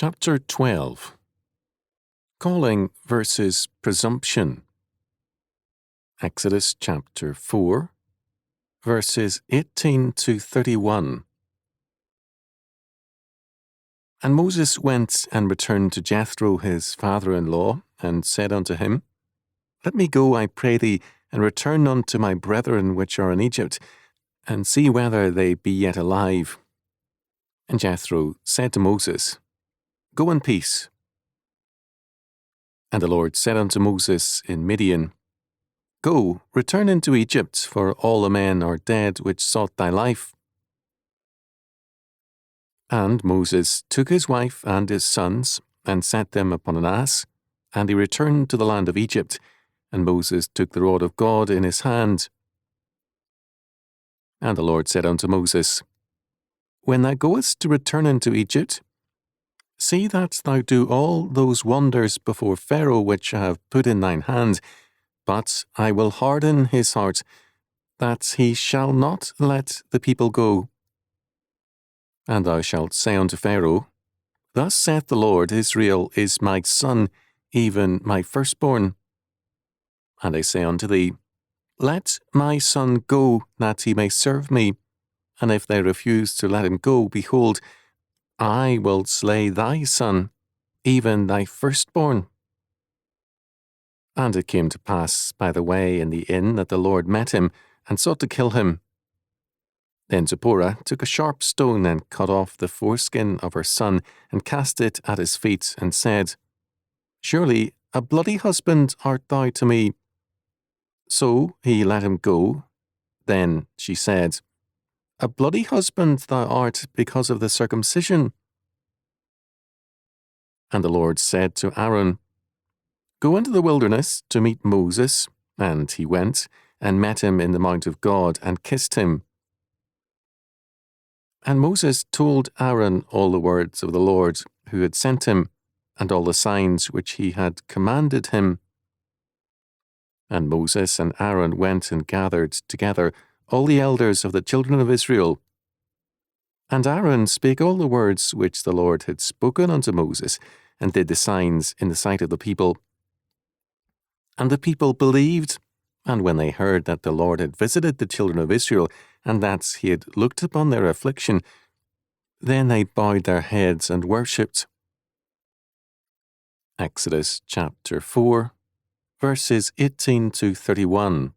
Chapter 12. Calling versus Presumption. Exodus chapter 4, verses 18 to 31. And Moses went and returned to Jethro his father-in-law, and said unto him, Let me go, I pray thee, and return unto my brethren which are in Egypt, and see whether they be yet alive. And Jethro said to Moses, Go in peace. And the Lord said unto Moses in Midian, Go, return into Egypt, for all the men are dead which sought thy life. And Moses took his wife and his sons, and set them upon an ass, and he returned to the land of Egypt, and Moses took the rod of God in his hand. And the Lord said unto Moses, When thou goest to return into Egypt, see that thou do all those wonders before Pharaoh which I have put in thine hand, but I will harden his heart, that he shall not let the people go. And thou shalt say unto Pharaoh, Thus saith the Lord, Israel is my son, even my firstborn. And I say unto thee, Let my son go, that he may serve me. And if they refuse to let him go, behold, I will slay thy son, even thy firstborn. And it came to pass by the way in the inn that the Lord met him, and sought to kill him. Then Zipporah took a sharp stone, and cut off the foreskin of her son, and cast it at his feet, and said, Surely a bloody husband art thou to me. So he let him go. Then she said, A bloody husband thou art because of the circumcision. And the Lord said to Aaron, Go into the wilderness to meet Moses. And he went, and met him in the mount of God, and kissed him. And Moses told Aaron all the words of the Lord, who had sent him, and all the signs which he had commanded him. And Moses and Aaron went and gathered together all the elders of the children of Israel. And Aaron spake all the words which the Lord had spoken unto Moses, and did the signs in the sight of the people. And the people believed, and when they heard that the Lord had visited the children of Israel, and that he had looked upon their affliction, then they bowed their heads and worshipped. Exodus chapter 4, verses 18 to 31.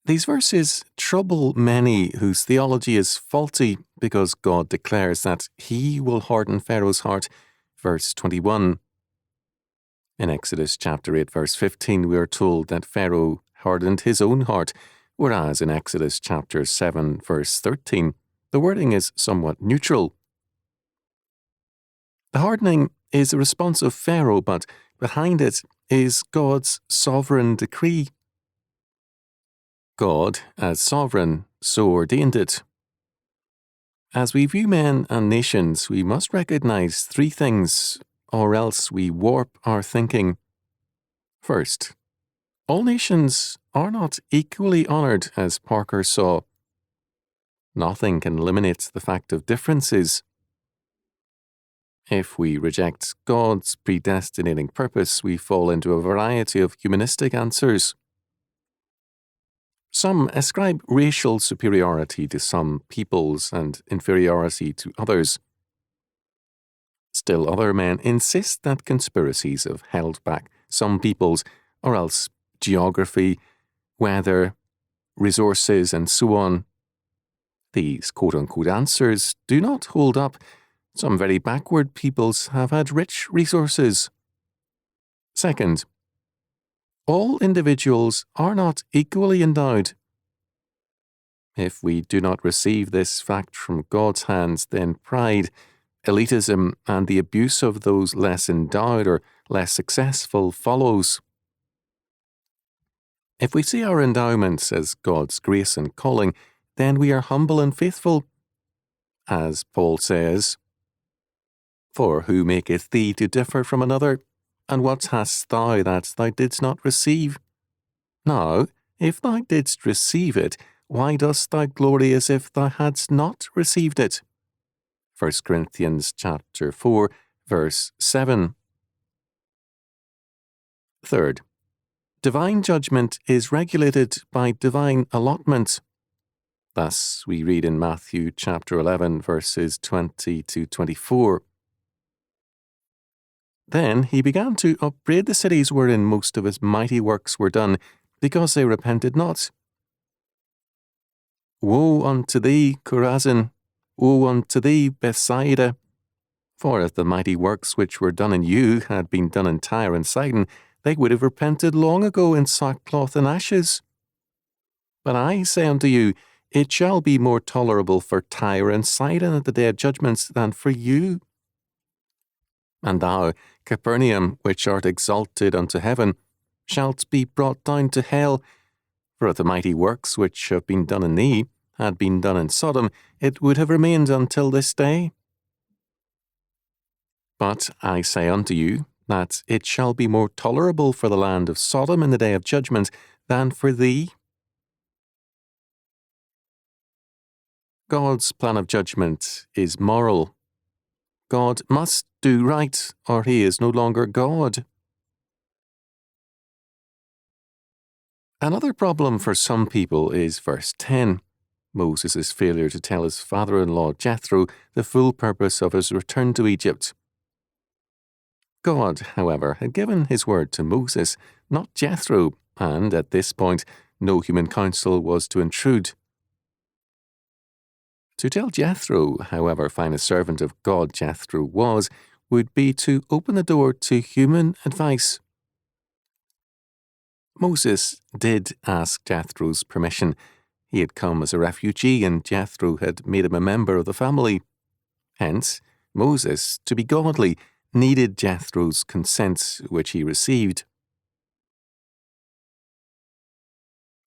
These verses trouble many whose theology is faulty, because God declares that he will harden Pharaoh's heart, verse 21. In Exodus chapter 8, verse 15, we are told that Pharaoh hardened his own heart, whereas in Exodus chapter 7, verse 13, the wording is somewhat neutral. The hardening is a response of Pharaoh, but behind it is God's sovereign decree. God, as sovereign, so ordained it. As we view men and nations, we must recognize three things, or else we warp our thinking. First, all nations are not equally honored, as Parker saw. Nothing can eliminate the fact of differences. If we reject God's predestinating purpose, we fall into a variety of humanistic answers. Some ascribe racial superiority to some peoples and inferiority to others. Still other men insist that conspiracies have held back some peoples, or else geography, weather, resources, and so on. These quote-unquote answers do not hold up. Some very backward peoples have had rich resources. Second, all individuals are not equally endowed. If we do not receive this fact from God's hands, then pride, elitism, and the abuse of those less endowed or less successful follows. If we see our endowments as God's grace and calling, then we are humble and faithful. As Paul says, For who maketh thee to differ from another? And what hast thou that thou didst not receive? Now, if thou didst receive it, why dost thou glory as if thou hadst not received it? 1 Corinthians chapter 4, verse 7. Third, divine judgment is regulated by divine allotment. Thus we read in Matthew chapter 11, verses 20 to 24. Then he began to upbraid the cities wherein most of his mighty works were done, because they repented not. Woe unto thee, Chorazin! Woe unto thee, Bethsaida! For if the mighty works which were done in you had been done in Tyre and Sidon, they would have repented long ago in sackcloth and ashes. But I say unto you, it shall be more tolerable for Tyre and Sidon at the day of judgments than for you. And thou, Capernaum, which art exalted unto heaven, shalt be brought down to hell. For if the mighty works which have been done in thee had been done in Sodom, it would have remained until this day. But I say unto you, that it shall be more tolerable for the land of Sodom in the day of judgment than for thee. God's plan of judgment is moral. God must do right, or he is no longer God. Another problem for some people is verse 10, Moses' failure to tell his father-in-law Jethro the full purpose of his return to Egypt. God, however, had given his word to Moses, not Jethro, and at this point no human counsel was to intrude. To tell Jethro, however fine a servant of God Jethro was, would be to open the door to human advice. Moses did ask Jethro's permission. He had come as a refugee, and Jethro had made him a member of the family. Hence, Moses, to be godly, needed Jethro's consent, which he received.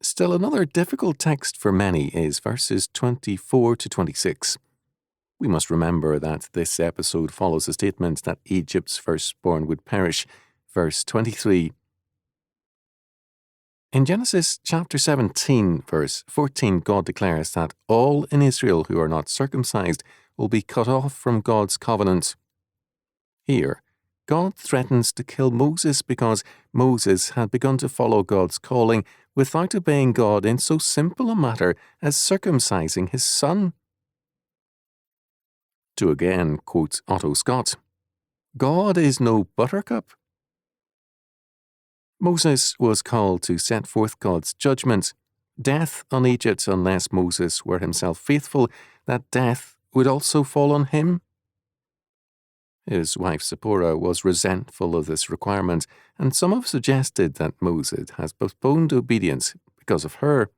Still, another difficult text for many is verses 24 to 26. We must remember that this episode follows a statement that Egypt's firstborn would perish. Verse 23. In Genesis chapter 17, verse 14, God declares that all in Israel who are not circumcised will be cut off from God's covenant. Here, God threatens to kill Moses because Moses had begun to follow God's calling without obeying God in so simple a matter as circumcising his son. To again quote Otto Scott, God is no buttercup. Moses was called to set forth God's judgment, death on Egypt unless Moses were himself faithful, that death would also fall on him. His wife Zipporah was resentful of this requirement, and some have suggested that Moses has postponed obedience because of her.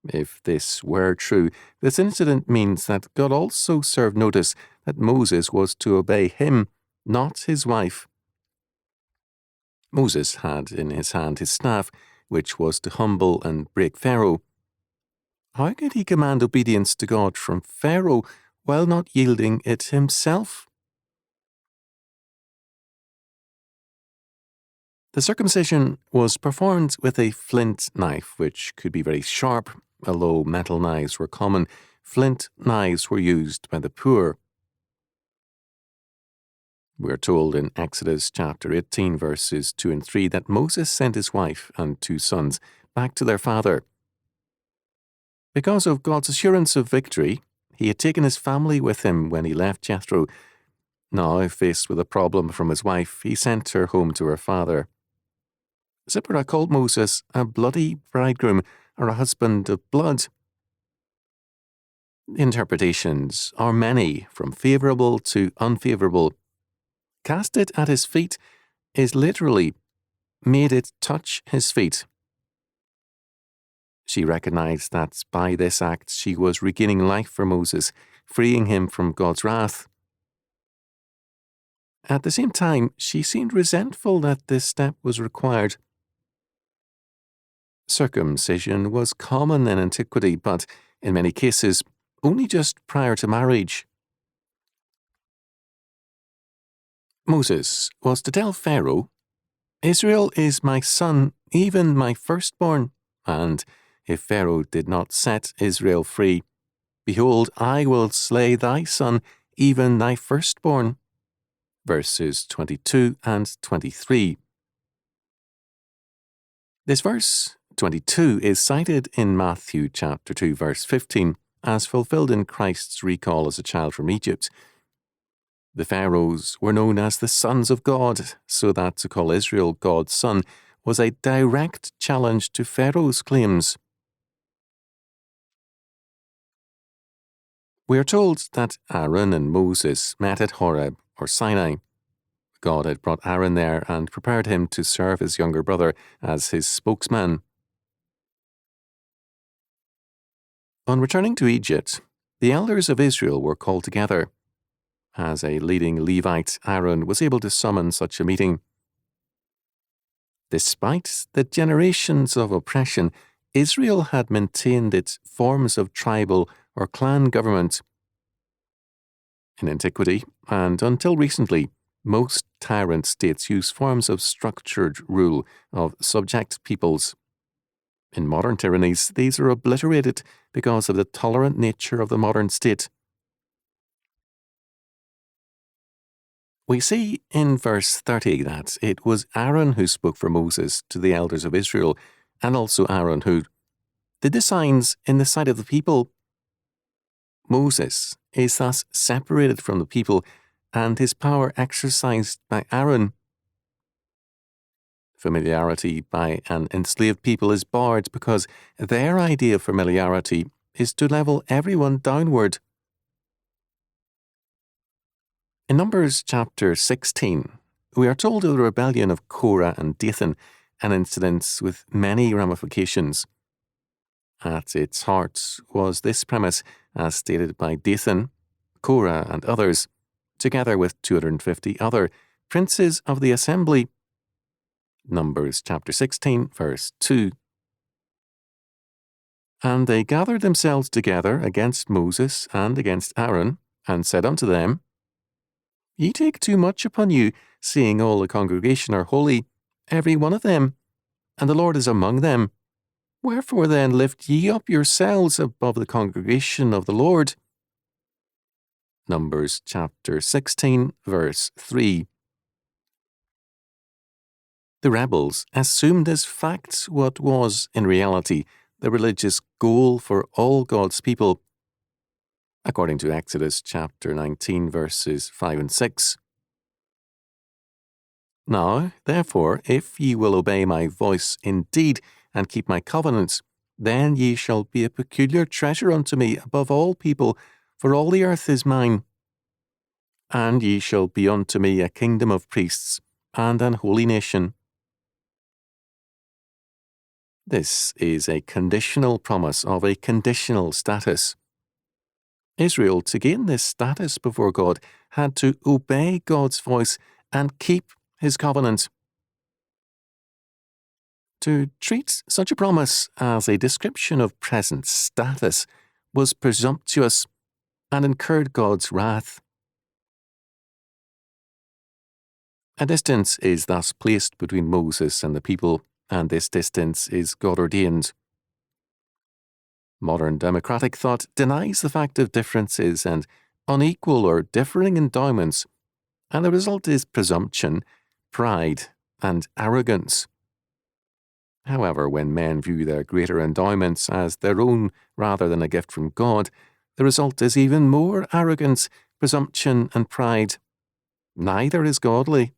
If this were true, this incident means that God also served notice that Moses was to obey him, not his wife. Moses had in his hand his staff, which was to humble and break Pharaoh. How could he command obedience to God from Pharaoh while not yielding it himself? The circumcision was performed with a flint knife, which could be very sharp. Although metal knives were common, flint knives were used by the poor. We are told in Exodus chapter 18, verses 2 and 3, that Moses sent his wife and 2 sons back to their father. Because of God's assurance of victory, he had taken his family with him when he left Jethro. Now, faced with a problem from his wife, he sent her home to her father. Zipporah called Moses a bloody bridegroom, or a husband of blood. The interpretations are many, from favourable to unfavourable. Cast it at his feet is literally made it touch his feet. She recognized that by this act she was regaining life for Moses, freeing him from God's wrath. At the same time, she seemed resentful that this step was required. Circumcision was common in antiquity, but in many cases only just prior to marriage. Moses was to tell Pharaoh, Israel is my son, even my firstborn, and if Pharaoh did not set Israel free. Behold, I will slay thy son, even thy firstborn. Verses 22 and 23. This verse, 22, is cited in Matthew chapter 2, verse 15, as fulfilled in Christ's recall as a child from Egypt. The Pharaohs were known as the sons of God, so that to call Israel God's son was a direct challenge to Pharaoh's claims. We are told that Aaron and Moses met at Horeb, or Sinai. God had brought Aaron there and prepared him to serve his younger brother as his spokesman. On returning to Egypt, the elders of Israel were called together. As a leading Levite, Aaron was able to summon such a meeting. Despite the generations of oppression, Israel had maintained its forms of tribal or clan government. In antiquity, and until recently, most tyrant states use forms of structured rule of subject peoples. In modern tyrannies, these are obliterated because of the tolerant nature of the modern state. We see in verse 30 that it was Aaron who spoke for Moses to the elders of Israel, and also Aaron who did the signs in the sight of the people. Moses is thus separated from the people, and his power exercised by Aaron. Familiarity by an enslaved people is barred because their idea of familiarity is to level everyone downward. In Numbers chapter 16, we are told of the rebellion of Korah and Dathan, an incident with many ramifications. At its heart was this premise, as stated by Dathan, Korah, and others, together with 250 other princes of the assembly. Numbers chapter 16, verse 2. And they gathered themselves together against Moses and against Aaron, and said unto them, Ye take too much upon you, seeing all the congregation are holy, every one of them, and the Lord is among them. Wherefore then lift ye up yourselves above the congregation of the Lord. Numbers chapter 16, verse 3. The rebels assumed as fact what was, in reality, the religious goal for all God's people. According to Exodus chapter 19, verses 5 and 6. Now, therefore, if ye will obey my voice indeed, and keep my covenants, then ye shall be a peculiar treasure unto me above all people, for all the earth is mine. And ye shall be unto me a kingdom of priests, and an holy nation. This is a conditional promise of a conditional status. Israel, to gain this status before God, had to obey God's voice and keep his covenant. To treat such a promise as a description of present status was presumptuous and incurred God's wrath. A distance is thus placed between Moses and the people, and this distance is God-ordained. Modern democratic thought denies the fact of differences and unequal or differing endowments, and the result is presumption, pride, and arrogance. However, when men view their greater endowments as their own rather than a gift from God, the result is even more arrogance, presumption, and pride. Neither is godly.